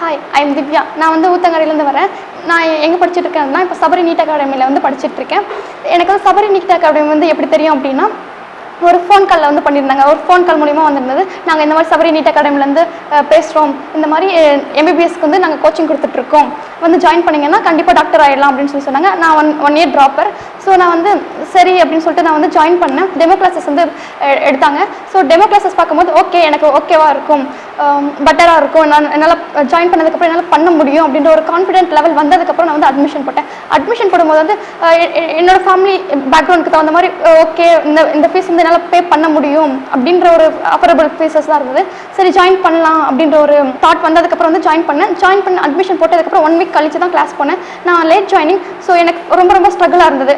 Hi, I'm Divya. நான் வந்து ஊத்தங்கரையிலேருந்து வரேன். நான் எங்கே படிச்சுட்டு இருக்கேன்னா, இப்போ சபரி நீட் அகாடமியில் வந்து படிச்சுட்ருக்கேன். எனக்கு வந்து சபரி நீட் அகாடமி வந்து எப்படி தெரியும் அப்படின்னா, ஒரு ஃபோன் காலில் வந்து பண்ணியிருந்தாங்க. ஒரு ஃபோன் கால் மூலிமா வந்திருந்தது. நாங்கள் இந்த மாதிரி சபரி நீட் அகாடமிலேருந்து பேசுகிறோம். இந்த மாதிரி எம்பிபிஎஸ்க்கு வந்து நாங்கள் கோச்சிங் கொடுத்துட்ருக்கோம். வந்து ஜாயின் பண்ணிங்கன்னா கண்டிப்பாக டாக்டர் ஆகிடலாம் அப்படின்னு சொல்லி சொன்னாங்க. நான் ஒன் இயர் ட்ராப்பர். ஸோ நான் வந்து சரி அப்படின்னு சொல்லிட்டு நான் வந்து ஜாயின் பண்ணேன். டெமோ கிளாஸஸ் வந்து எடுத்தாங்க. ஸோ டெமோ கிளாஸஸ் பார்க்கும்போது எனக்கு ஓகேவாக இருக்கும், பெட்டராக இருக்கும், நான் என்னால் ஜாயின் பண்ணதுக்கப்புறம் என்னால் பண்ண முடியும் அப்படின்ற ஒரு கான்ஃபிடென்ட் லெவல் வந்ததுக்கப்புறம் நான் வந்து அட்மிஷன் போட்டேன். அட்மிஷன் போடும்போது வந்து என்னோடய ஃபேமிலி பேக்ரவுண்டுக்கு தகுந்த மாதிரி ஓகே இந்த ஃபீஸ் வந்து என்னால் பே பண்ண முடியும் அப்படின்ற ஒரு அஃபோர்டபுள் ஃபீஸஸ் தான் இருந்தது. சரி ஜாயின் பண்ணலாம் அப்படின்ற ஒரு தாட் வந்ததுக்கப்புறம் வந்து ஜாயின் பண்ண அட்மிஷன் போட்டதுக்கப்புறம் 1 வீக் கழிச்சு தான் கிளாஸ் போனேன். நான் லேட் ஜாயினிங். ஸோ எனக்கு ரொம்ப ஸ்ட்ரகிளாக இருந்தது.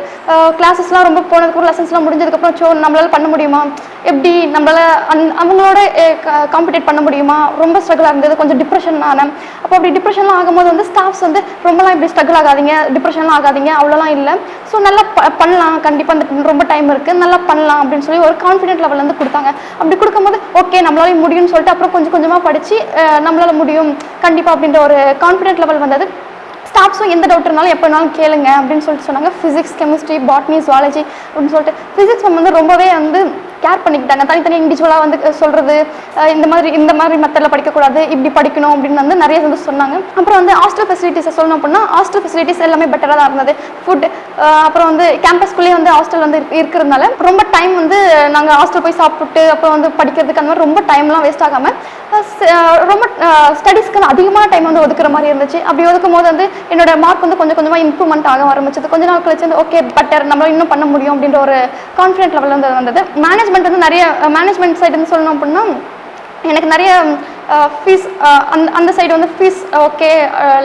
கிளாஸஸ்லாம் ரொம்ப போனதுக்கப்புறம் லெசன்ஸ்லாம் முடிஞ்சதுக்கப்புறம் நம்மளால் பண்ண முடியுமா, எப்படி நம்மளால் அவங்களோட காம்படிட் பண்ண முடியுமா, ரொம்ப ஸ்ட்ரகிளாக இருந்தது. கொஞ்சம் டிப்ரெஷன் ஆனேன். அப்போ அப்படி டிப்ரெஷன்லாம் ஆகும்போது வந்து ஸ்டாஃப்ஸ் வந்து ரொம்பலாம் இப்படி ஸ்ட்ரகிள் ஆகாதீங்க, டிப்ரெஷன்லாம் ஆகாதீங்க, அவ்வளோலாம் இல்லை, ஸோ நல்லா பண்ணலாம், கண்டிப்பாக அந்த ரொம்ப டைம் இருக்குது, நல்லா பண்ணலாம் அப்படின்னு சொல்லி ஒரு கான்ஃபிடென்ட் லெவல் வந்து கொடுத்தாங்க. அப்படி கொடுக்கும்போது நம்மளால முடியும்னு சொல்லிட்டு அப்புறம் கொஞ்சமாக படித்து நம்மளால் முடியும் கண்டிப்பாக அப்படின்ற ஒரு கான்ஃபிடென்ட் லெவல் வந்தது. ஸ்டாஃப்ஸும் எந்த டவுட் இருந்தாலும் எப்போ வேணாலும் கேளுங்க அப்படின்னு சொல்லிட்டு சொன்னாங்க. ஃபிசிக்ஸ், கெமிஸ்ட்ரி, பாட்னி, ஜுவாலஜி அப்படின்னு சொல்லிட்டு ஃபிசிக்ஸ் வந்து ரொம்பவே வந்து கேர் பண்ணிக்கிட்டாங்க. தனித்தனி இண்டிவிஜுவலாக வந்து சொல்கிறது, இந்த மாதிரி மெத்தடில் படிக்கக்கூடாது, இப்படி படிக்கணும் அப்படின்னு வந்து நிறைய வந்து சொன்னாங்க. அப்புறம் வந்து ஹாஸ்டல் ஃபெசிலிட்டிஸை சொல்லணும் அப்படின்னா ஹாஸ்டல் ஃபெசிலிட்டிஸ் எல்லாமே பெட்டராக தான் இருந்தது. ஃபுட், அப்புறம் வந்து கேம்பஸ்குள்ளேயே வந்து ஹாஸ்டல் வந்து இருக்கிறதுனால ரொம்ப டைம் வந்து நாங்கள் ஹாஸ்டல் போய் சாப்பிட்டு அப்புறம் வந்து படிக்கிறதுக்கு அந்த மாதிரி ரொம்ப டைம்லாம் வேஸ்ட் ஆகாமல் ரொம்ப ஸ்டடீஸ்க்கு அதிகமான டைம் வந்து ஒதுக்குற மாதிரி இருந்துச்சு. அப்படி ஒதுக்கும் போது வந்து என்னோட மார்க் வந்து கொஞ்சமாக இம்ப்ரூவ்மெண்ட் ஆக ஆரம்பிச்சது. கொஞ்ச நாள் கழிச்சு வந்து பெட்டர், நம்ம இன்னும் பண்ண முடியும் அப்படின்ற ஒரு கான்ஃபிடென்ட் லெவல் வந்து வந்தது. மேனேஜ்மெண்ட் வந்து நிறைய மேனேஜ்மெண்ட் சைடு வந்து சொல்லணும் அப்படின்னா எனக்கு நிறைய ஃபீஸ் அந்த சைடு வந்து ஃபீஸ் ஓகே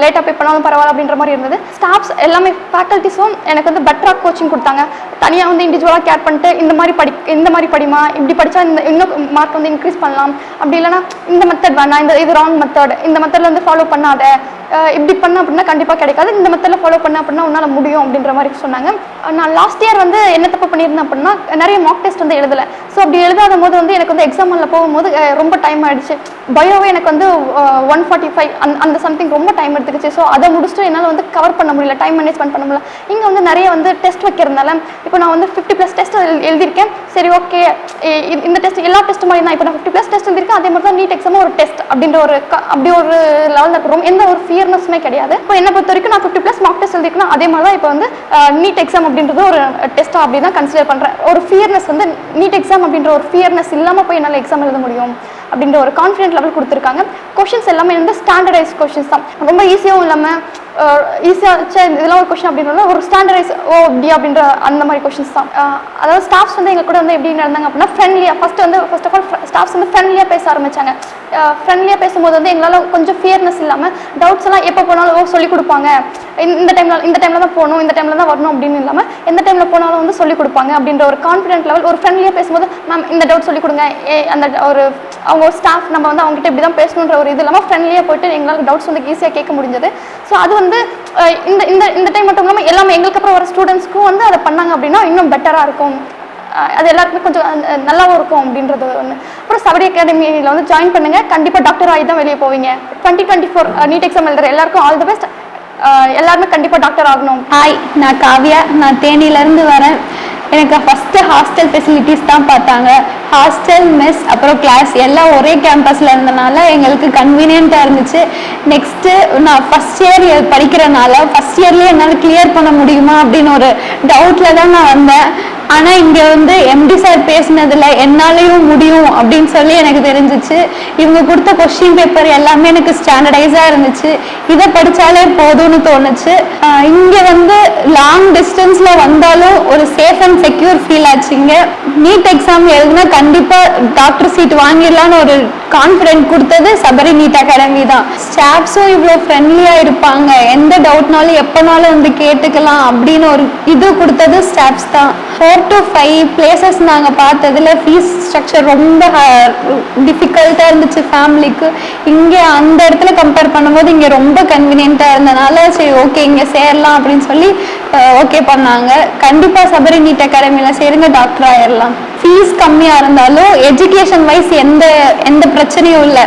லேட்டாக பே பண்ணாலும் பரவாயில்ல அப்படின்ற மாதிரி இருந்தது. ஸ்டாஃப்ஸ் எல்லாமே ஃபேக்கல்ட்டிஸும் எனக்கு வந்து பெட்டராக கோச்சிங் கொடுத்தாங்க. தனியாக வந்து இண்டிவிஜுவலாக கேர் பண்ணிட்டு இந்த மாதிரி படிமா, இப்படி படித்தா இன்னும் மார்க் வந்து இன்க்ரீஸ் பண்ணலாம், அப்படி இல்லைனா இந்த மெத்தட் வேணாம், இது ராங் மெத்தட், இந்த மெத்தடில் வந்து ஃபாலோ பண்ணாத, இப்படி பண்ண அப்படின்னா கண்டிப்பாக கிடைக்காது, இந்த மெத்தடில் ஃபாலோ பண்ண அப்படின்னா உன்னால் முடியும் அப்படின்ற மாதிரி சொன்னாங்க. நான் லாஸ்ட் இயர் வந்து என்ன தப்பு பண்ணியிருந்தேன் அப்படின்னா நிறைய மார்க் டெஸ்ட் வந்து எழுதலை. ஸோ அப்படி எழுதாத போது வந்து எனக்கு வந்து எக்ஸாம் ஹாலில் போகும்போது ரொம்ப டைம் ஆகிடுச்சு. பயோவே எனக்கு வந்து 145 அந்த சம்திங் ரொம்ப டைம் எடுத்துக்கிச்சு. ஸோ அதை முடிச்சுட்டு என்னால் வந்து கவர் பண்ண முடியல, டைம் மேனேஜ்மெண்ட் பண்ண முடியல. இங்கே வந்து நிறைய வந்து டெஸ்ட் வைக்கிறதுனால இப்போ நான் வந்து 50+ டெஸ்ட் எழுதியிருக்கேன். சரி ஓகே, இந்த டெஸ்ட் எல்லா டெஸ்ட் மாதிரி தான். இப்போ நான் 50+ டெஸ்ட் எழுதியிருக்கேன். அதே மாதிரி தான் நீட் எக்ஸாமும் ஒரு டெஸ்ட் அப்படின்ற அப்படி ஒரு லெவலில் இருக்கிறோம். எந்த ஒரு ஃபியர்னஸ்மே கிடையாது. இப்போ என்னை பொறுத்த வரைக்கும் நான் 50+ மார்க் டெஸ்ட் எழுதிருக்கேன். அதே மாதிரி தான் இப்போ வந்து நீட் எக்ஸாம் அப்படின்றது ஒரு டெஸ்ட்டாக அப்படி தான் கன்சிடர் பண்ணுறேன். ஒரு ஃபியர்னஸ் வந்து நீட் எக்ஸாம் அப்படின்ற ஒரு ஃபியர்னஸ் இல்லாமல் போய் என்னால் எக்ஸாம் எழுத முடியும் அப்படின்ற ஒரு கான்ஃபிடென்ட் லெவல் கொடுத்துருக்காங்க. கொஷின்ஸ் எல்லாமே வந்து ஸ்டாண்டர்டைஸ் கொஷின்ஸ் தான். ரொம்ப ஈஸியாகவும் இல்லாமல் ஈஸியாக இதெல்லாம் ஒரு கொஷின் அப்படின்ற ஒரு ஸ்டாண்டர்டைஸ் அப்படி அப்படின்ற அந்த மாதிரி கொஷின்ஸ் தான். அதாவது ஸ்டாஃப்ஸ் வந்து எங்கள் கூட வந்து எப்படி நடந்தாங்க அப்படின்னா ஃப்ரெண்ட்லியாக ஃபஸ்ட் ஆஃப் ஆல் ஸ்டாஃப்ஸ் வந்து ஃப்ரெண்ட்லியாக பேச ஆரம்பித்தாங்க. ஃப்ரெண்ட்லியாக பேசும்போது வந்து எங்களால் கொஞ்சம் ஃபியர்னஸ் இல்லாமல் டவுட்ஸ் எல்லாம் எப்போ போனாலும் சொல்லிக் கொடுப்பாங்க. இந்த டைமில் தான் போகணும், இந்த டைமில் தான் வரணும் அப்படின்னு இல்லாமல் எந்த டைமில் போனாலும் வந்து சொல்லிக் கொடுப்பாங்க அப்படின்ற ஒரு கான்ஃபிடென்ட் லெவல். ஒரு ஃப்ரெண்ட்லியாக பேசும்போது மேம் இந்த டவுட் சொல்லிக் கொடுங்க, அந்த ஒரு அவங்க ஒரு ஸ்டாஃப் நம்ம வந்து அவங்ககிட்ட இப்படி தான் பேசணுன்ற ஒரு இது இல்லாமல் ஃப்ரெண்ட்லியாக போய்ட்டு எங்களால் டவுட்ஸ் வந்து ஈஸியாக கேட்க முடிஞ்சது. ஸோ அது வந்து இந்த டைம் மட்டும் இல்லாமல் எல்லாமே எங்களுக்கு அப்புறம் வர ஸ்டூடெண்ட்ஸ்க்கும் வந்து அதை பண்ணாங்க அப்படின்னா இன்னும் பெட்டராக இருக்கும், அது எல்லாருக்குமே கொஞ்சம் நல்லாவும் இருக்கும் அப்படின்றது ஒன்று. அப்புறம் சபரி அகாடமியில் வந்து ஜாயின் பண்ணுங்கள், கண்டிப்பாக டாக்டர் ஆகி தான் வெளியே போவீங்க. 2024 நீட் எக்ஸாம் எழுதுகிற எல்லாருக்கும் ஆல் தி பெஸ்ட். எல்லாருமே கண்டிப்பாக டாக்டர் ஆகணும். ஹாய், நான் காவ்யா. நான் தேனியிலேருந்து வரேன். எனக்கு ஃபஸ்ட்டு ஹாஸ்டல் ஃபெசிலிட்டிஸ் தான் பார்த்தாங்க. ஹாஸ்டல், மெஸ், அப்புறம் கிளாஸ் எல்லாம் ஒரே கேம்பஸில் இருந்தனால எங்களுக்கு கன்வீனியண்ட்டாக இருந்துச்சு. நெக்ஸ்ட்டு நான் ஃபஸ்ட் இயர் படிக்கிறனால ஃபஸ்ட் இயர்லேயே என்னால் கிளியர் பண்ண முடியுமா அப்படின்னு ஒரு டவுட்டில் தான் நான் வந்தேன். ஆனால் இங்கே வந்து எம்டி சார் பேசினதில் என்னாலேயும் முடியும் அப்படின்னு சொல்லி எனக்கு தெரிஞ்சிச்சு. இவங்க கொடுத்த கொஸ்டின் பேப்பர் எல்லாமே எனக்கு ஸ்டாண்டர்டைஸாக இருந்துச்சு. இதை படித்தாலே போதும்னு தோணுச்சு. இங்கே வந்து லாங் டிஸ்டன்ஸில் வந்தாலும் ஒரு சேஃப் அண்ட் செக்யூர் ஃபீல் ஆச்சுங்க. நீட் எக்ஸாம் எழுதுனா கண்டிப்பாக டாக்டர் சீட் வாங்கிடலான்னு ஒரு கான்ஃபிடென்ட் கொடுத்தது சபரி நீட் அகாடமி தான். ஸ்டாஃப்ஸும் இவ்வளோ ஃப்ரெண்ட்லியாக இருப்பாங்க, எந்த டவுட்னாலும் எப்போனாலும் வந்து கேட்டுக்கலாம் அப்படின்னு ஒரு இது கொடுத்தது ஸ்டாஃப்ஸ் தான். 4 to 5 பிளேசஸ் நாங்கள் பார்த்ததுல ஃபீஸ் ஸ்ட்ரக்சர் ரொம்ப டிஃபிகல்ட்டாக இருந்துச்சு ஃபேமிலிக்கு. இங்கே அந்த இடத்துல கம்பேர் பண்ணும்போது இங்கே ரொம்ப கன்வீனியண்ட்டாக இருந்தனால சரி ஓகே இங்கே சேரலாம் அப்படின்னு சொல்லி ஓகே பண்ணாங்க. கண்டிப்பாக சபரி நீட் அகாடமியில் சேருங்க, டாக்டர் ஆயிடலாம். ஃபீஸ் கம்மியாக இருந்தாலும் எஜுகேஷன் வைஸ் எந்த பிரச்சனையும் இல்லை.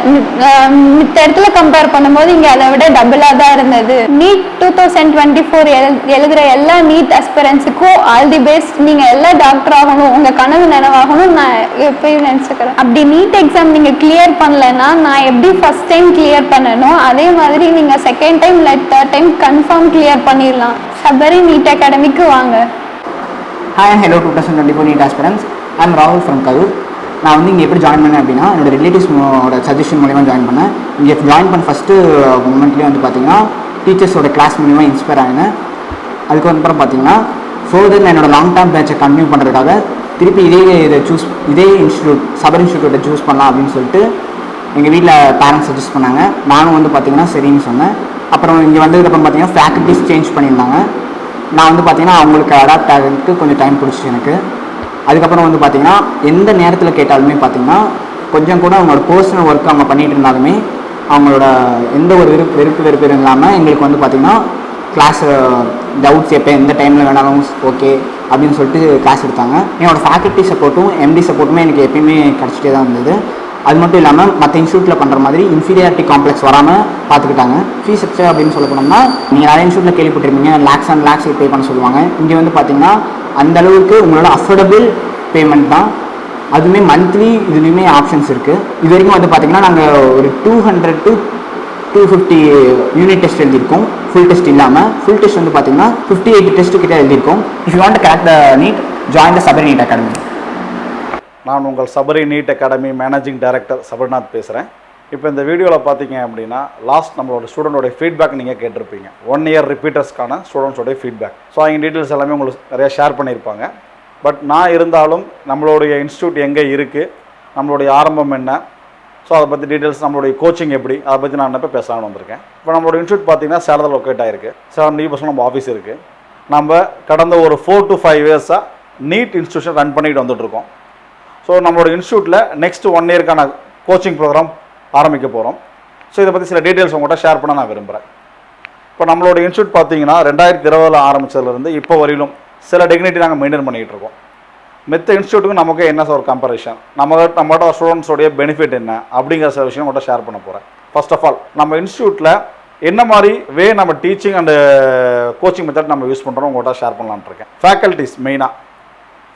மித்த இடத்துல கம்பேர் பண்ணும்போது இங்கே அதை விட டபுளாக தான் இருந்தது. நீட் 2024 எழுதுகிற எல்லா நீட் அஸ்பிரன்ஸுக்கும் ஆல் தி பெஸ்ட். நீங்கள் எல்லாம் டாக்டர் ஆகணும், உங்கள் கனவு நினைவாகணும் நான் எப்பயும் நினச்சிக்கிறேன். அப்படி நீட் எக்ஸாம் நீங்கள் கிளியர் பண்ணலைன்னா நான் எப்படி ஃபர்ஸ்ட் டைம் கிளியர் பண்ணணும், அதே மாதிரி நீங்கள் செகண்ட் டைம் இல்லை தேர்ட் டைம் கன்ஃபார்ம் கிளியர் பண்ணிடலாம். சபரி நீட் அகாடமிக்கு வாங்க. Hi and hello 2024 NEET aspirants. I'm ராகுல் ஃப்ரம் கரூர். நான் வந்து இங்கே எப்படி ஜாயின் பண்ணேன் அப்படின்னா என்னோடய ரிலேட்டிவ்ஸோட சஜஷன் மூலிமா ஜாயின் பண்ணேன். இங்கே ஜாயின் பண்ண ஃபஸ்ட்டு மூமெண்ட்லேயே வந்து பார்த்தீங்கன்னா டீச்சர்ஸோட கிளாஸ் மூலிமா இன்ஸ்பயர் ஆகினேன். அதுக்கு அப்புறம் பார்த்தீங்கன்னா ஃபர்தர் நான் என்னோடய லாங் டேர்ம் பேட்சை கண்டினியூ பண்ணுறதுக்காக திருப்பி இதே இன்ஸ்டியூட் சபர் இன்ஸ்டியூட்டை சூஸ் பண்ணலாம் அப்படின்னு சொல்லிட்டு எங்கள் வீட்டில் பேரண்ட்ஸ் சஜஸ்ட் பண்ணாங்க. நானும் வந்து பார்த்தீங்கன்னா சரின்னு சொன்னேன். அப்புறம் இங்கே வந்ததுக்கப்புறம் பார்த்தீங்கன்னா ஃபேக்கல்ட்டிஸ் சேஞ்ச் பண்ணியிருந்தாங்க. நான் வந்து பார்த்தீங்கன்னா அவங்களுக்கு அடாப்ட் ஆகிறதுக்கு கொஞ்சம் டைம் பிடிச்சி எனக்கு. அதுக்கப்புறம் வந்து பார்த்தீங்கன்னா எந்த நேரத்தில் கேட்டாலுமே பார்த்தீங்கன்னா கொஞ்சம் கூட அவங்களோட பர்சனல் ஒர்க் அவங்க பண்ணிகிட்டு இருந்தாலுமே அவங்களோட எந்த ஒரு வெறுப்பு இல்லாமல் எங்களுக்கு வந்து பார்த்திங்கன்னா கிளாஸ் டவுட்ஸ் எப்போ எந்த டைமில் வேணாலும் ஓகே அப்படின்னு சொல்லிட்டு கிளாஸ் எடுத்தாங்க. என்னோடய ஃபேக்கல்ட்டி சப்போர்ட்டும் எம்டி சப்போர்ட்டுமே எனக்கு எப்பயுமே கிடச்சிட்டே தான் இருந்தது. அது மட்டும் இல்லாமல் மற்ற இன்ஸ்டியூட்டில் பண்ணுற மாதிரி இன்ஃபீரியாரிட்டி காம்ப்ளெக்ஸ் வராமல் பார்த்துக்கிட்டாங்க. ஃபீஸ் ஸ்ட்ரக்சர் அப்படின்னு சொல்ல போனோம்னா நீங்கள் நிறைய இன்ஸ்டியூட்டில் கேள்விப்பட்டிருப்பீங்க, லேக்ஸ் அண்ட் லேக்ஸ் பே பண்ண சொல்லுவாங்க. இங்கே வந்து பார்த்தீங்கன்னா அந்தளவுக்கு உங்களோட அஃபோர்டபுள் பேமெண்ட் தான். அதுவுமே மந்த்லி இதுலேயுமே ஆப்ஷன்ஸ் இருக்குது. இது வரைக்கும் வந்து பார்த்திங்கன்னா நாங்கள் ஒரு 200 to 250 யூனிட் டெஸ்ட் எழுதியிருக்கோம். ஃபுல் டெஸ்ட் இல்லாமல். ஃபுல் டெஸ்ட் வந்து பார்த்திங்கன்னா 58 டெஸ்ட்டு கிட்டே எழுதியிருக்கோம். If you want to crack the NEET join the Sabari NEET academy. நான் உங்கள் Sabari NEET academy managing director Sabarinath பேசுகிறேன். இப்போ இந்த வீடியோவில் பார்த்தீங்க அப்படின்னா லாஸ்ட் நம்மளோட ஸ்டூடெண்டோடைய ஃபீட்பேக் நீங்கள் கேட்டிருப்பீங்க. 1 இயர் ரிப்பீட்டர்ஸ்க்கான ஸ்டூடெண்ட்ஸோடைய ஃபீட்பேக். ஸோ அவங்க டீட்டெயில்ஸ் எல்லாமே உங்களுக்கு நிறையா ஷேர் பண்ணியிருப்பாங்க. பட் நான் இருந்தாலும் நம்மளுடைய இன்ஸ்டியூட் எங்கே இருக்குது, நம்மளுடைய ஆரம்பம் என்ன, ஸோ அதை பற்றி டீட்டெயில்ஸ், நம்மளுடைய கோச்சிங் எப்படி, அதை பற்றி நான் இப்போ பேசலாம்னு வந்திருக்கேன். இப்போ நம்மளோட இன்ஸ்டியூட் பார்த்தீங்கன்னா சேலத்தில் லொக்கேட் ஆகிருக்கு. 70% நம்ம ஆஃபீஸ் இருக்குது. நம்ம கடந்த ஒரு 4 to 5 இயர்ஸாக நீட் இன்ஸ்டியூஷன் ரன் பண்ணிட்டு வந்துட்டுருக்கோம். ஸோ நம்மளோட இன்ஸ்டியூட்டில் நெக்ஸ்ட் 1 இயர்க்கான கோச்சிங் ப்ரோக்ராம் ஆரம்பிக்க போகிறோம். ஸோ இதை பற்றி சில டீட்டெயில்ஸ் உங்கள்கிட்ட ஷேர் பண்ண நான் விரும்புகிறேன். இப்போ நம்மளோட இன்ஸ்டியூட் பார்த்தீங்கன்னா 2020 ஆரம்பித்ததுலேருந்து இப்போ வரையிலும் சில டிக்னிட்டி நாங்கள் மெயின்டைன் பண்ணிகிட்டு இருக்கோம். மற்ற இன்ஸ்டியூட்டுக்கும் நமக்கு என்ன ஒரு கம்பேரிஷன், நம்மளோட ஸ்டூடெண்ட்ஸோடைய பெனிஃபிட் என்ன அப்படிங்கிற சில விஷயம் உங்கள்கிட்ட ஷேர் பண்ண போகிறேன். ஃபர்ஸ்ட் ஆஃப் ஆல் நம்ம இன்ஸ்டியூட்டில் என்ன மாதிரி நம்ம டீச்சிங் அண்டு கோச்சிங் மெத்தட் நம்ம யூஸ் பண்ணுறோம் உங்கள்கிட்ட ஷேர் பண்ணலான்னு இருக்கேன். ஃபேக்கல்ட்டிஸ் மெயினாக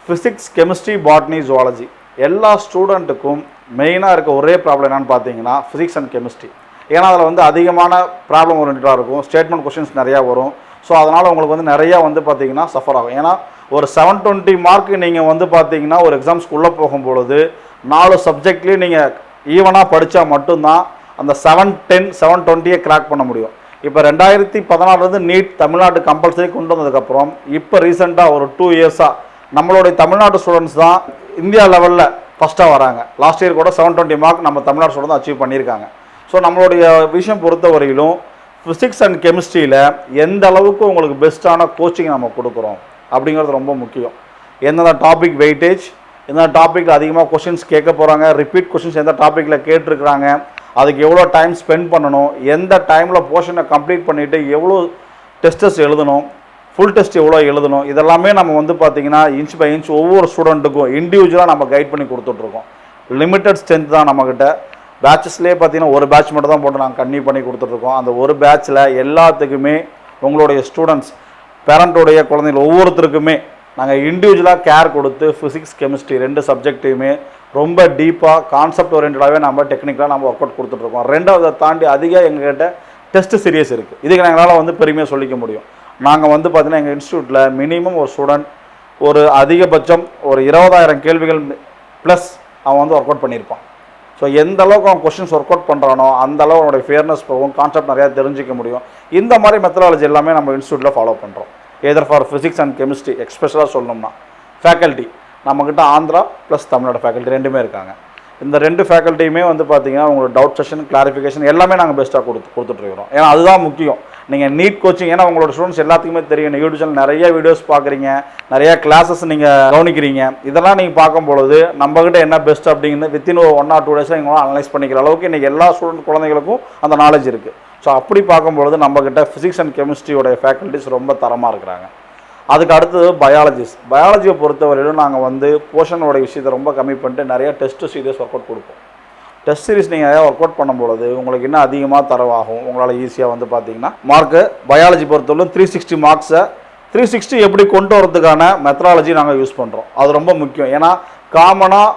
ஃபிசிக்ஸ், கெமிஸ்ட்ரி, பாட்னி, ஜுவாலஜி எல்லா ஸ்டூடெண்ட்டுக்கும் மெயினாக இருக்க ஒரே ப்ராப்ளம் என்னென்னு பார்த்தீங்கன்னா ஃபிசிக்ஸ் அண்ட் கெமிஸ்ட்ரி. ஏன்னா அதில் வந்து அதிகமான ப்ராப்ளம் ஓரியன்டாக இருக்கும். ஸ்டேட்மெண்ட் கொஷின்ஸ் நிறையா வரும். ஸோ அதனால் உங்களுக்கு வந்து நிறையா வந்து பார்த்தீங்கன்னா சஃபர் ஆகும். ஏன்னா ஒரு 720 மார்க்கு நீங்கள் வந்து பார்த்தீங்கன்னா ஒரு எக்ஸாம்ஸ்க்குள்ளே போகும்பொழுது 4 சப்ஜெக்ட்லேயும் நீங்கள் ஈவனாக படித்தா மட்டும்தான் அந்த 710, 720 கிராக் பண்ண முடியும். இப்போ 2016 நீட் தமிழ்நாட்டு கம்பல்சரி கொண்டு வந்ததுக்கப்புறம் இப்போ ரீசெண்டாக ஒரு 2 இயர்ஸாக நம்மளுடைய தமிழ்நாட்டு ஸ்டூடெண்ட்ஸ் தான் இந்தியா லெவலில் ஃபஸ்ட்டாக வராங்க. லாஸ்ட் இயர் கூட 720 மார்க் நம்ம தமிழ்நாடு ஸ்டூடெண்ட் அச்சீவ் பண்ணியிருக்காங்க. ஸோ நம்மளுடைய விஷயம் பொறுத்த வரையிலும் ஃபிசிக்ஸ் அண்ட் கெமிஸ்ட்ரியில் எந்த அளவுக்கு உங்களுக்கு பெஸ்ட்டான கோச்சிங் நம்ம கொடுக்குறோம் அப்படிங்கிறது ரொம்ப முக்கியம். எந்தெந்த டாபிக் வெயிட்டேஜ், எந்தெந்த டாப்பிக்கில் அதிகமாக கொஷின்ஸ் கேட்க போகிறாங்க, ரிப்பீட் கொஷின்ஸ் எந்த டாப்பிக்கில் கேட்டிருக்கிறாங்க, அதுக்கு எவ்வளோ டைம் ஸ்பெண்ட் பண்ணணும், எந்த டைமில் போர்ஷனை கம்ப்ளீட் பண்ணிவிட்டு எவ்வளோ டெஸ்டஸ் எழுதணும், ஃபுல் டெஸ்ட் எவ்வளோ எழுதணும், இதெல்லாமே நம்ம வந்து பார்த்திங்கன்னா இன்ச் பை இன்ச் ஒவ்வொரு ஸ்டூடெண்ட்டுக்கும் இண்டிவிஜுவலாக நம்ம கைட் பண்ணி கொடுத்துட்ருக்கோம். லிமிட்டட் ஸ்ட்ரென்த் தான் நம்மக்கிட்ட. பேட்சஸ்லேயே பார்த்தீங்கன்னா ஒரு பேட்ச் மட்டும் தான் போட்டு நாங்கள் கன்டினியூ பண்ணி கொடுத்துட்ருக்கோம். அந்த ஒரு பேட்சில் எல்லாத்துக்குமே உங்களுடைய ஸ்டூடெண்ட்ஸ், பேரண்ட்டோடைய குழந்தைகள் ஒவ்வொருத்தருக்குமே நாங்கள் இண்டிவிஜுவலாக கேர் கொடுத்து ஃபிசிக்ஸ், கெமிஸ்ட்ரி 2 சப்ஜெக்ட்டையுமே ரொம்ப டீப்பாக கான்செப்ட் ஓரியன்டாகவே நம்ம டெக்னிக்கலாக நம்ம ஒர்க் அவுட் கொடுத்துட்ருக்கோம். ரெண்டாவது தாண்டி அதிகம் எங்ககிட்ட டெஸ்ட் சீரியஸ் இருக்குது. இதுக்கு எங்களால் வந்து பெருமையாக சொல்லிக்க முடியும். நாங்கள் வந்து பார்த்திங்கன்னா எங்கள் இன்ஸ்டியூட்டில் மினிமம் ஒரு ஸ்டூடெண்ட் ஒரு அதிகபட்சம் ஒரு 20,000 கேள்விகள் ப்ளஸ் அவன் வந்து ஒர்க் அவுட் பண்ணியிருப்பான். ஸோ எந்த அளவுக்கு அவன் கொஸ்டின்ஸ் ஒர்க் அவுட் பண்ணுறானோ அந்த அளவு அவனுடைய ஃபேர்னஸ் போகும், கான்செப்ட் நிறையா தெரிஞ்சிக்க முடியும். இந்த மாதிரி மெத்தடாலஜி எல்லாமே நம்ம இன்ஸ்டியூட்டில் ஃபாலோ பண்ணுறோம். எதர் ஃபார் ஃபிசிக்ஸ் அண்ட் கெமிஸ்ட்ரி எக்ஸ்பெஷலாக சொல்லணும்னா ஃபேக்கல்ட்டி நம்மக்கிட்ட ஆந்திரா ப்ளஸ் தமிழ்நாடு ஃபேக்கல்ட்டி 2மே இருக்காங்க. இந்த 2 ஃபேக்கல்ட்டியுமே வந்து பார்த்தீங்கன்னா உங்களோட டவுட் செஷன், கிளாரிஃபிகேஷன் எல்லாமே நாங்கள் பெஸ்ட்டாக கொடுத்துட்ருக்கிறோம். ஏன்னா அதுதான் முக்கியம். நீங்கள் நீட் கோச்சிங், ஏன்னா உங்களோட ஸ்டூடெண்ட்ஸ் எல்லாத்துக்குமே தெரியும், நீங்கள் யூடியூப் சேனல் நிறைய வீடியோஸ் பார்க்குறீங்க, நிறையா கிளாஸஸ் நீங்கள் கவனிக்கிறீங்க. இதெல்லாம் நீங்கள் பார்க்கும்பொழுது நம்மக்கிட்ட என்ன பெஸ்ட் அப்படிங்கிறது வித்தின் ஒரு 1 or 2 டேஸாக எங்களால் அனலைஸ் பண்ணிக்கிற அளவுக்கு இன்றைக்கி எல்லா ஸ்டூடெண்ட் குழந்தைகளுக்கும் அந்த நாலேஜ் இருக்குது. ஸோ அப்படி பார்க்கும்பொழுது நம்மக்கிட்ட ஃபிசிக்ஸ் அண்ட் கெமிஸ்ட்ரியோடைய ஃபேக்கல்ட்டிஸ் ரொம்ப தரமாக இருக்கிறாங்க. அதுக்கு அடுத்தது பயாலஜியை பொறுத்தவரையிலும் நாங்கள் வந்து போர்ஷனோட விஷயத்தை ரொம்ப கம்மி பண்ணிட்டு நிறைய டெஸ்ட் சீரியஸ் ஒர்க் அவுட் கொடுப்போம். டெஸ்ட் சீரிஸ் நீங்கள் நிறையா ஒர்க் அவுட் பண்ணும்பொழுது உங்களுக்கு இன்னும் அதிகமாக தரவாகும். உங்களால் ஈஸியாக வந்து பார்த்தீங்கன்னா மார்க்கு பயாலஜி பொறுத்தவரைக்கும் 360 மார்க்ஸை 360 எப்படி கொண்டு வரதுக்கான மெத்தடாலஜி நாங்கள் யூஸ் பண்ணுறோம். அது ரொம்ப முக்கியம். ஏன்னா காமனாக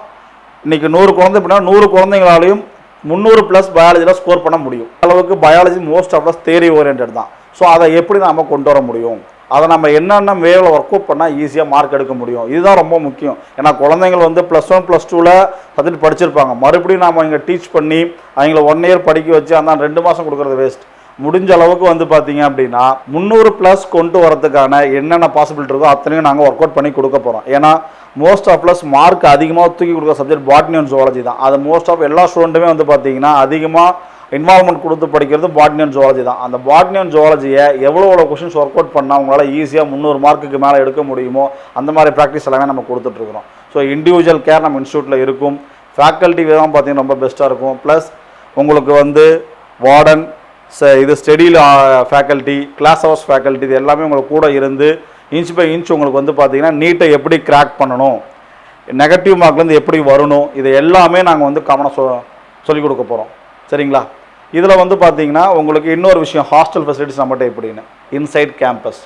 இன்றைக்கி 100 குழந்தை அப்படின்னா 100 குழந்தைங்களாலையும் 300+ பயாலஜியில் ஸ்கோர் பண்ண முடியும். அளவுக்கு biology most of the theory oriented தான். ஸோ அதை எப்படி நாம் கொண்டு வர முடியும், அதை நம்ம என்னென்ன வேவில் ஒர்க் அவுட் பண்ணால் ஈஸியாக மார்க் எடுக்க முடியும், இதுதான் ரொம்ப முக்கியம். ஏன்னா குழந்தைங்கள் வந்து +1 +2ல் சப்ஜெக்ட் படிச்சிருப்பாங்க. மறுபடியும் நாம் இங்கே டீச் பண்ணி அவங்கள 1 இயர் படிக்க வச்சு அந்த 2 மாதம் கொடுக்குறது வேஸ்ட். முடிஞ்ச அளவுக்கு வந்து பார்த்தீங்க அப்படின்னா 300+ கொண்டு வரதுக்கான என்னென்ன பாசிபிலிட்டி இருக்கோ அத்தனையும் நாங்கள் ஒர்க் அவுட் பண்ணி கொடுக்க போகிறோம். ஏன்னா மோஸ்ட் ஆஃப் ப்ளஸ் மார்க் அதிகமாக தூக்கி கொடுக்குற சப்ஜெக்ட் பாட்னி அண்ட் ஜுவாலஜி தான். அது மோஸ்ட் ஆஃப் எல்லா ஸ்டூடெண்ட்டுமே வந்து பார்த்தீங்கன்னா அதிகமாக இன்வால்மெண்ட் கொடுத்து படிக்கிறது பாட்னி அண்ட் ஜுவாலஜி தான். அந்த பாட்னி அண்ட் ஜுவாலஜியை எவ்வளோ கொஷின்ஸ் ஒர்க் அவுட் பண்ணால் உங்களால் ஈஸியாக 300 மார்க்குக்கு மேலே எடுக்க முடியுமோ அந்த மாதிரி ப்ராக்டிஸ் எல்லாமே நம்ம கொடுத்துட்ருக்குறோம். ஸோ இண்டிவிஜுவல் கேர் நம்ம இன்ஸ்டியூட்டில் இருக்கும். ஃபேக்கல்ட்டி தான் பார்த்தீங்கன்னா ரொம்ப பெஸ்ட்டாக இருக்கும். ப்ளஸ் உங்களுக்கு வந்து வார்டன் இது ஸ்டடியில் ஃபேக்கல்ட்டி, கிளாஸ் ஹவர்ஸ் ஃபேக்கல்ட்டி, இது எல்லாமே உங்களுக்கு கூட இருந்து இன்ச் பை இன்ச் உங்களுக்கு வந்து பார்த்தீங்கன்னா நீட்டை எப்படி கிராக் பண்ணணும், நெகட்டிவ் மார்க்லேருந்து எப்படி வரணும், இது எல்லாமே நாங்கள் வந்து காமனாக சொல்லிக் கொடுக்க போகிறோம். சரிங்களா? இதில் வந்து பார்த்தீங்கன்னா உங்களுக்கு இன்னொரு விஷயம், ஹாஸ்டல் ஃபெசிலிட்டிஸ் நம்மகிட்ட எப்படின்னு. இன்சைட் கேம்பஸ்,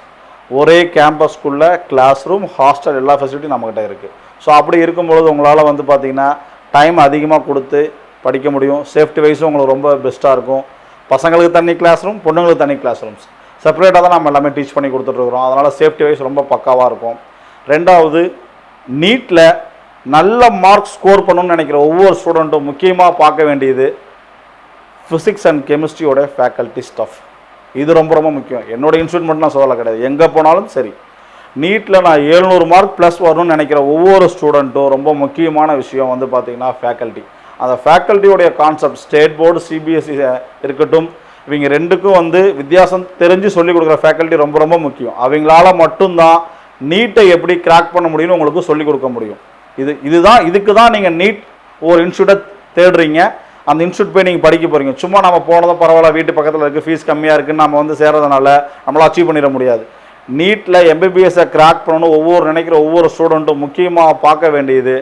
ஒரே கேம்பஸ்க்குள்ளே கிளாஸ் ரூம், ஹாஸ்டல் எல்லா ஃபெசிலிட்டியும் நம்மகிட்ட இருக்குது. ஸோ அப்படி இருக்கும்பொழுது உங்களால் வந்து பார்த்தீங்கன்னா டைம் அதிகமாக கொடுத்து படிக்க முடியும். சேஃப்டி வைஸும் உங்களுக்கு ரொம்ப பெஸ்ட்டாக இருக்கும். பசங்களுக்கு தனி கிளாஸ் ரூம், பொண்ணுங்களுக்கு தனி கிளாஸ் ரூம்ஸ் செப்பரேட்டாக தான் நம்ம எல்லாமே டீச் பண்ணி கொடுத்துட்ருக்குறோம். அதனால் சேஃப்டி வைஸ் ரொம்ப பக்காவாக இருக்கும். ரெண்டாவது, நீட்டில் நல்ல மார்க் ஸ்கோர் பண்ணணும்னு நினைக்கிற ஒவ்வொரு ஸ்டூடெண்ட்டும் முக்கியமாக பார்க்க வேண்டியது ஃபிசிக்ஸ் அண்ட் கெமிஸ்ட்ரியோட ஃபேக்கல்ட்டி ஸ்டாஃப். இது ரொம்ப ரொம்ப முக்கியம். என்னோட இன்ஸ்டியூட் மட்டும் நான் சொல்லலை கிடையாது, எங்கே போனாலும் சரி. நீட்டில் நான் 700 மார்க் ப்ளஸ் வரணும்னு நினைக்கிற ஒவ்வொரு ஸ்டூடெண்ட்டும் ரொம்ப முக்கியமான விஷயம் வந்து பார்த்திங்கன்னா ஃபேக்கல்ட்டி. அந்த ஃபேக்கல்ட்டியோடைய கான்செப்ட் ஸ்டேட் போர்டு, சிபிஎஸ்சி இருக்கட்டும், இவங்க ரெண்டுக்கும் வந்து வித்தியாசம் தெரிஞ்சு சொல்லிக் கொடுக்குற ஃபேக்கல்ட்டி ரொம்ப ரொம்ப முக்கியம். அவங்களால மட்டும்தான் நீட்டை எப்படி கிராக் பண்ண முடியும்னு உங்களுக்கு சொல்லிக் கொடுக்க முடியும். இதுக்கு தான் நீங்கள் நீட் ஒரு இன்ஸ்டியூட்டை தேடுறீங்க. அந்த இன்ஸ்டியூட் போய் நீங்கள் படிக்க போகிறீங்க. சும்மா நம்ம போனதும் பரவாயில்ல, வீட்டு பக்கத்தில் இருக்குது, ஃபீஸ் கம்மியாக இருக்குன்னு நம்ம வந்து சேர்றதுனால நம்மளால் அச்சீவ் பண்ணிட முடியாது. நீட்டில் எம்பிபிஎஸ்ஸை கிராக் பண்ணணும் நினைக்கிற ஒவ்வொரு ஸ்டூடெண்ட்டும் முக்கியமாக பார்க்க வேண்டியது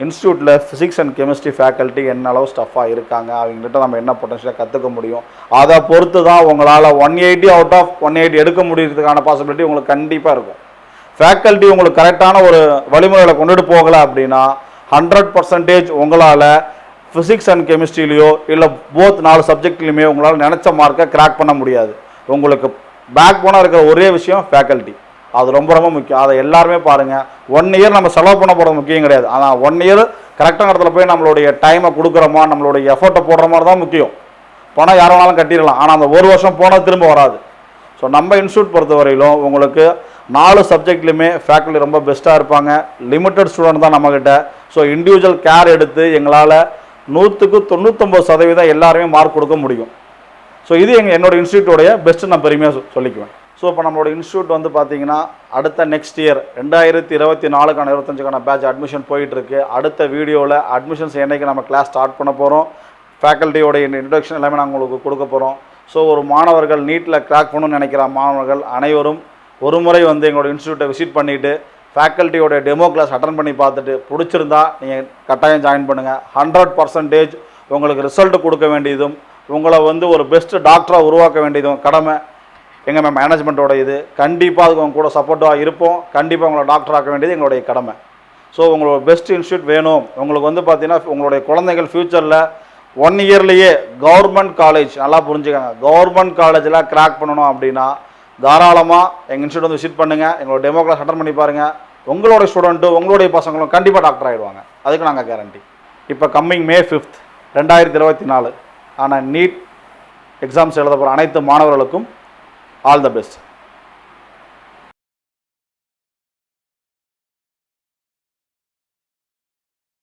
இன்ஸ்டியூட்டில் ஃபிசிக்ஸ் அண்ட் கெமிஸ்ட்ரி ஃபேக்கல்ட்டி என்ன அளவு ஸ்டஃபாக இருக்காங்க, அவங்ககிட்ட நம்ம என்ன பொட்டன்ஷியலாக கற்றுக்க முடியும். அதை பொறுத்து தான் உங்களால் 180 அவுட் ஆஃப் 180 எடுக்க முடியறதுக்கான பாசிபிலிட்டி உங்களுக்கு கண்டிப்பாக இருக்கும். ஃபேக்கல்ட்டி உங்களுக்கு கரெக்டான ஒரு வழிமுறைகளை கொண்டுட்டு போகலை அப்படின்னா 100% உங்களால் ஃபிசிக்ஸ் அண்ட் கெமிஸ்ட்ரிலையோ இல்லை போத் 4 சப்ஜெக்ட்லையுமே உங்களால் நினச்ச மார்க்கை கிராக் பண்ண முடியாது. உங்களுக்கு பேக் போனாக இருக்கிற ஒரே விஷயம் ஃபேக்கல்ட்டி. அது ரொம்ப ரொம்ப முக்கியம். அதை எல்லாருமே பாருங்கள். 1 இயர் நம்ம செலவு பண்ண போகிறது முக்கியம் கிடையாது. ஆனால் 1 இயர் கரெக்டான இடத்துல போய் நம்மளுடைய டைமை கொடுக்குறோமா, நம்மளுடைய எஃபர்ட்டை போடுற மாதிரி தான் முக்கியம். பணம் யார் வேணாலும் கட்டிடலாம், ஆனால் அந்த 1 வருஷம் போனால் திரும்ப வராது. ஸோ நம்ம இன்ஸ்டியூட் பொறுத்தவரையிலும் உங்களுக்கு 4 சப்ஜெக்ட்லையுமே ஃபேக்கல்ட்டி ரொம்ப பெஸ்ட்டாக இருப்பாங்க. லிமிட்டட் ஸ்டூடெண்ட் தான் நம்மக்கிட்ட. ஸோ இண்டிவிஜுவல் கேர் எடுத்து எங்களால் 100க்கு 99% எல்லாருமே மார்க் கொடுக்க முடியும். ஸோ இது என்னோட இன்ஸ்டியூட்டோடைய பெஸ்ட்டு நான் பெருமையாக சொல்லிக்குவேன். ஸோ இப்போ நம்மளோட இன்ஸ்டியூட் வந்து பார்த்தீங்கன்னா அடுத்த நெக்ஸ்ட் இயர் 2024க்கான 25க்கான பேட்ச் அட்மிஷன் போயிட்டுருக்கு. அடுத்த வீடியோவில் அட்மிஷன்ஸ் என்றைக்கு நம்ம கிளாஸ் ஸ்டார்ட் பண்ண போகிறோம், ஃபேக்கல்ட்டியோடைய இன்ட்ரடக்ஷன் எல்லாமே நாங்கள் உங்களுக்கு கொடுக்க போகிறோம். ஸோ ஒரு மாணவர்கள் நீட்டில் கிராக் பண்ணணும்னு நினைக்கிற மாணவர்கள் அனைவரும் ஒரு முறை வந்து எங்களோட இன்ஸ்டியூட்டை விசிட் பண்ணிவிட்டு ஃபேக்கல்ட்டியோட டெமோ கிளாஸ் அட்டன் பண்ணி பார்த்துட்டு பிடிச்சிருந்தா நீங்கள் கட்டாயம் ஜாயின் பண்ணுங்கள். 100% உங்களுக்கு ரிசல்ட் கொடுக்க வேண்டியதும் உங்களை வந்து ஒரு பெஸ்ட்டு டாக்டராக உருவாக்க வேண்டியதும் கடமை எங்கள் மேனேஜ்மெண்ட்டோட இது. கண்டிப்பாக அதுக்கு உங்க கூட சப்போர்ட்டாக இருப்போம். கண்டிப்பாக உங்களை டாக்டர் ஆக்க வேண்டியது எங்களுடைய கடமை. ஸோ உங்களோட பெஸ்ட் இன்ஸ்டியூட் வேணும். உங்களுக்கு வந்து பார்த்தீங்கன்னா உங்களுடைய குழந்தைகள் ஃப்யூச்சரில் 1 இயர்லேயே கவர்மெண்ட் காலேஜ், நல்லா புரிஞ்சுக்கோங்க, கவர்மெண்ட் காலேஜில் கிராக் பண்ணணும் அப்படின்னா தாராளமாக எங்கள் இன்ஸ்டியூட் வந்து விசிட் பண்ணுங்கள். எங்களோட டெமோ கிளாஸ் அட்டன் பண்ணி பாருங்கள். உங்களுடைய ஸ்டூடெண்ட்டு உங்களுடைய பசங்களும் கண்டிப்பாக டாக்டர் ஆகிடுவாங்க. அதுக்கு நாங்கள் கேரண்டி. இப்போ கம்மிங் May 5th 2024 ஆனால் நீட் எக்ஸாம்ஸ் எழுத போகிற அனைத்து மாணவர்களுக்கும் ஆல் த பெஸ்ட்.